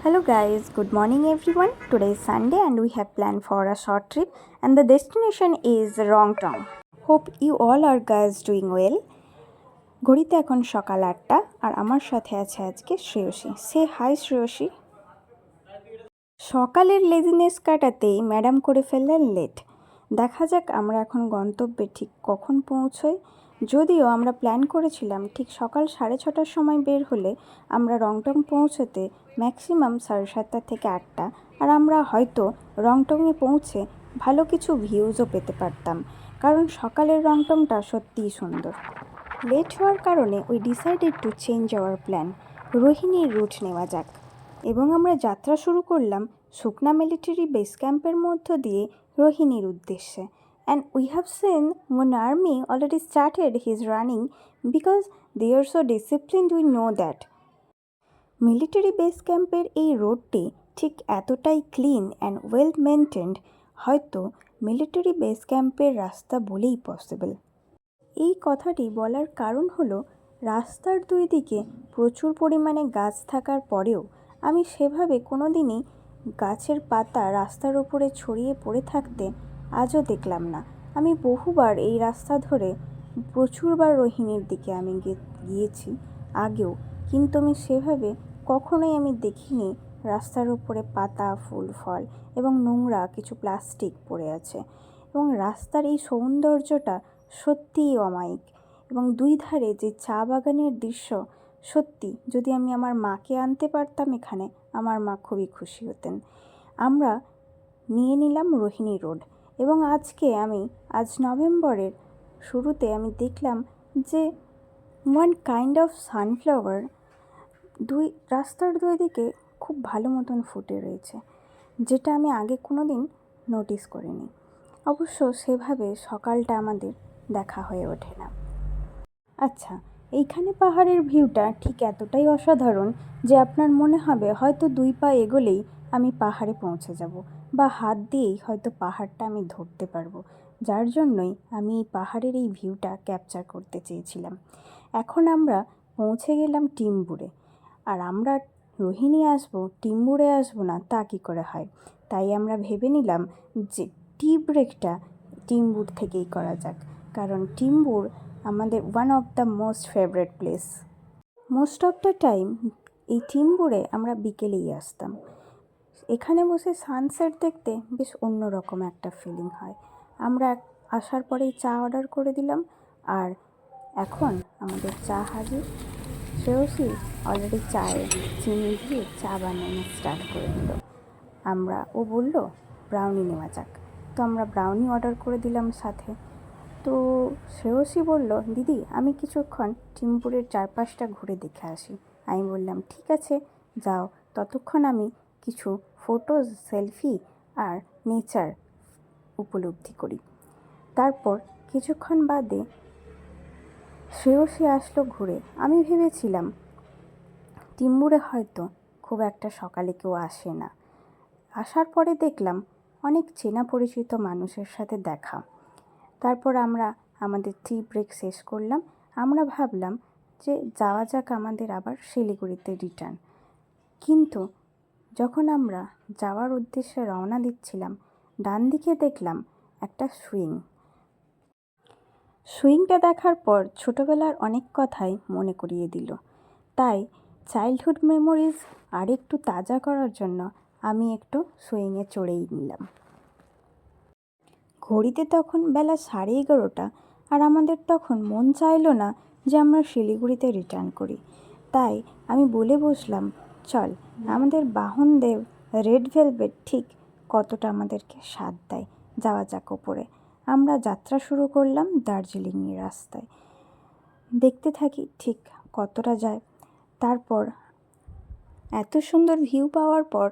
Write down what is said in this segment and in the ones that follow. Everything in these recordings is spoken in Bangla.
Hello guys, good morning everyone. Today is Sunday and we have planned for a short trip and the destination is Rongtong. Hope you all are guys doing well. ঘড়িতে এখন সকাল ৮টা আর আমার সাথে আছে আজকে শ্রেয়সী। সে হাই শ্রেয়সী। সকালের লেজিনেস কাটাতেই ম্যাডাম করে ফেললেন লেট। দেখা যাক আমরা এখন গন্তব্যে ঠিক কখন পৌঁছই। যদিও আমরা প্ল্যান করেছিলাম ঠিক সকাল 6:30টার সময় বের হলে আমরা রংটং পৌঁছতে ম্যাক্সিমাম 7:30 থেকে 8টা, আর আমরা হয়তো রংটংয়ে পৌঁছে ভালো কিছু ভিউজও পেতে পারতাম, কারণ সকালের রংটংটা সত্যিই সুন্দর। লেট হওয়ার কারণে we decided to change our plan. রোহিণীর রুট নেওয়া যাক এবং আমরা যাত্রা শুরু করলাম সুকনা মিলিটারি বেস ক্যাম্পের মধ্য দিয়ে রোহিণীর উদ্দেশ্যে। And we have seen one army already started his running because they are so disciplined, we know that. Military base ক্যাম্পের এই রোডটি ঠিক এতটাই ক্লিন অ্যান্ড ওয়েল মেনটেন্ড, হয়তো মিলিটারি বেস ক্যাম্পের রাস্তা বলেই পসিবল। এই কথাটি বলার কারণ হলো রাস্তার দুই দিকে প্রচুর পরিমাণে গাছ থাকার পরেও আমি সেভাবে কোনো দিনই গাছের পাতা রাস্তার ওপরে ছড়িয়ে পড়ে থাকতে আজও দেখলাম না। আমি বহুবার এই রাস্তা ধরে প্রচুরবার রোহিণীর দিকে আমি গিয়েছি আগেও, কিন্তু আমি সেভাবে কখনোই আমি দেখিনি রাস্তার উপরে পাতা, ফুল, ফল এবং নোংরা কিছু প্লাস্টিক পড়ে আছে। এবং রাস্তার এই সৌন্দর্যটা সত্যিই অমায়িক। এবং দুই ধারে যে চা বাগানের দৃশ্য, সত্যি যদি আমি আমার মাকে আনতে পারতাম এখানে, আমার মা খুবই খুশি হতেন। আমরা নিয়ে নিলাম রোহিণী রোড এবং আজ নভেম্বরের শুরুতে আমি দেখলাম যে ওয়ান কাইন্ড অফ সানফ্লাওয়ার রাস্তার দুই দিকে খুব ভালো মতন ফুটে রয়েছে, যেটা আমি আগে কোনো দিন নোটিস করিনি। অবশ্য সেভাবে সকালটা আমাদের দেখা হয়ে ওঠে না। আচ্ছা, এইখানে পাহাড়ের ভিউটা ঠিক এতটাই অসাধারণ যে আপনার মনে হবে হয়তো 2 পা এগোলেই আমি পাহাড়ে পৌঁছে যাব, বা হাত দিয়েই হয়তো পাহাড়টা আমি ধরতে পারবো, যার জন্যই আমি এই পাহাড়ের এই ভিউটা ক্যাপচার করতে চেয়েছিলাম। এখন আমরা পৌঁছে গেলাম টিম্বুরে, আর আমরা রোহিণী আসবো, টিম্বুরে আসবো না তা কী করে হয়। তাই আমরা ভেবে নিলাম যে টি ব্রেকটা টিম্বুর থেকেই করা যাক, কারণ টিম্বুর আমাদের one of the most favourite place. Most of the time এই টিম্বুরে আমরা বিকেলেই আসতাম। এখানে বসে সানসেট দেখতে বেশ অন্যরকম একটা ফিলিং হয়। আমরা আসার পরেই চা অর্ডার করে দিলাম, আর এখন আমাদের চা হাজির। শ্রেয়সী অলরেডি চায়ে চিনি দিয়ে চা বানানো স্টার্ট করে দিল। ও বলল ব্রাউনি নেওয়া যাক, তো আমরা ব্রাউনি অর্ডার করে দিলাম সাথে। তো শ্রেয়সী বলল, দিদি আমি কিছুক্ষণ টিম্বুরের চারপাশটা ঘুরে দেখে আসি। আমি বললাম ঠিক আছে যাও, ততক্ষণ আমি কিছু ফটোজ, সেলফি আর নেচার উপলব্ধি করি। তারপর কিছুক্ষণ বাদে শ্রেয়সী আসলো ঘুরে। আমি ভেবেছিলাম টিম্বুরে হয়তো খুব একটা সকালে কেউ আসে না। আসার পরে দেখলাম অনেক চেনা পরিচিত মানুষের সাথে দেখা। তারপর আমরা আমাদের টি ব্রেক শেষ করলাম। আমরা ভাবলাম যে যাওয়া যাক আমাদের আবার শিলিগুড়িতে রিটার্ন। কিন্তু যখন আমরা যাওয়ার উদ্দেশ্যে রওনা দিচ্ছিলাম, ডান দিকে দেখলাম একটা সুইংটা দেখার পর ছোটোবেলার অনেক কথাই মনে করিয়ে দিল। তাই চাইল্ডহুড মেমোরিজ আর একটু তাজা করার জন্য আমি একটু সুইংয়ে চড়েই নিলাম। ঘড়িতে তখন বেলা 11:30, আর আমাদের তখন মন চাইল না যে আমরা শিলিগুড়িতে রিটার্ন করি। তাই আমি বলে বসলাম, চল আমাদের বাহনদেব রেড ভেলভেট ঠিক কতটা আমাদেরকে স্বাদ দেয়, যাওয়া যাক ওপরে। আমরা যাত্রা শুরু করলাম দার্জিলিংয়ের রাস্তায়। দেখতে থাকি ঠিক কতটা যায়। তারপর এত সুন্দর ভিউ পাওয়ার পর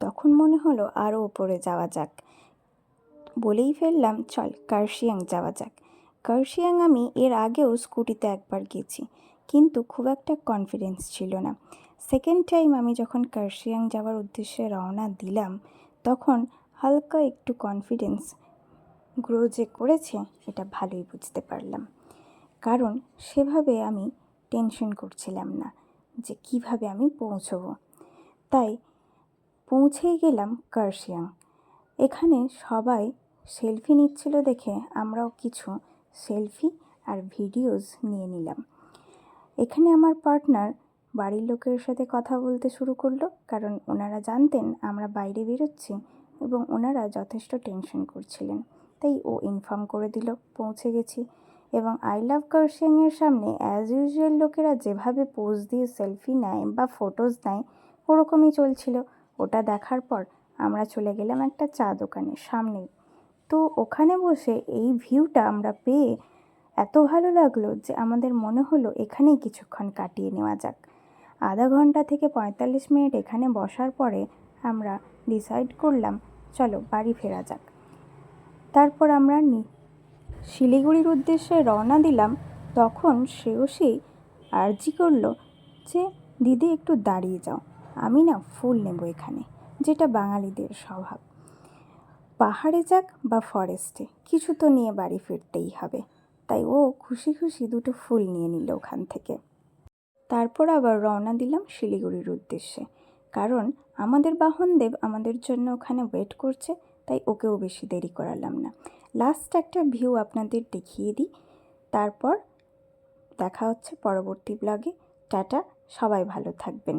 তখন মনে হলো আরও ওপরে যাওয়া যাক। বলেই ফেললাম চল কার্শিয়াং যাওয়া যাক। কার্শিয়াং আমি এর আগেও স্কুটিতে একবার গেছি, কিন্তু খুব একটা কনফিডেন্স ছিল না। সেকেন্ড টাইম আমি যখন কার্শিয়াং যাওয়ার উদ্দেশ্যে রওনা দিলাম, তখন হালকা একটু কনফিডেন্স গ্রো যে করেছে এটা ভালোই বুঝতে পারলাম, কারণ সেভাবে আমি টেনশন করছিলাম না যে কিভাবে আমি পৌঁছবো। তাই পৌঁছেই গেলাম কার্শিয়াং। এখানে সবাই সেলফি নিচ্ছিল দেখে আমরাও কিছু সেলফি আর ভিডিওস নিয়ে নিলাম। এখানে আমার পার্টনার বাড়ির লোকের সাথে কথা বলতে শুরু করলো, কারণ ওনারা জানতেন আমরা বাইরে বেরোচ্ছি এবং ওনারা যথেষ্ট টেনশন করছিলেন। তাই ও ইনফর্ম করে দিল পৌঁছে গেছি। এবং আই লাভ কার্শিয়াংয়ের সামনে অ্যাজ ইউজুয়াল লোকেরা যেভাবে পোজ দিয়ে সেলফি নেয় বা ফটোজ নেয় ওরকমই চলছিল। ওটা দেখার পর আমরা চলে গেলাম একটা চা দোকানের সামনে। তো ওখানে বসে এই ভিউটা আমরা পেয়ে এত ভালো লাগলো যে আমাদের মনে হলো এখানেই কিছুক্ষণ কাটিয়ে নেওয়া যাক। আধা ঘন্টা থেকে 45 মিনিট এখানে বসার পরে আমরা ডিসাইড করলাম চলো বাড়ি ফেরা যাক। তারপর আমরা শিলিগুড়ির উদ্দেশ্যে রওনা দিলাম। তখন শ্রেয়সী আর্জি করলো যে দিদি একটু দাঁড়িয়ে যাও, আমি না ফুল নেব এখানে, যেটা বাঙালিদের স্বভাব। পাহাড়ে যাক বা ফরেস্টে কিছু তো নিয়ে বাড়ি ফিরতেই হবে। তাই ও খুশি খুশি দুটো ফুল নিয়ে নিল ওখান থেকে। তারপর আবার রওনা দিলাম শিলিগুড়ির উদ্দেশ্যে, কারণ আমাদের বাহনদেব আমাদের জন্য ওখানে ওয়েট করছে, তাই ওকেও বেশি দেরি করালাম না। লাস্ট একটা ভিউ আপনাদের দেখিয়ে দিই, তারপর দেখা হচ্ছে পরবর্তী ব্লগে। টাটা, সবাই ভালো থাকবেন।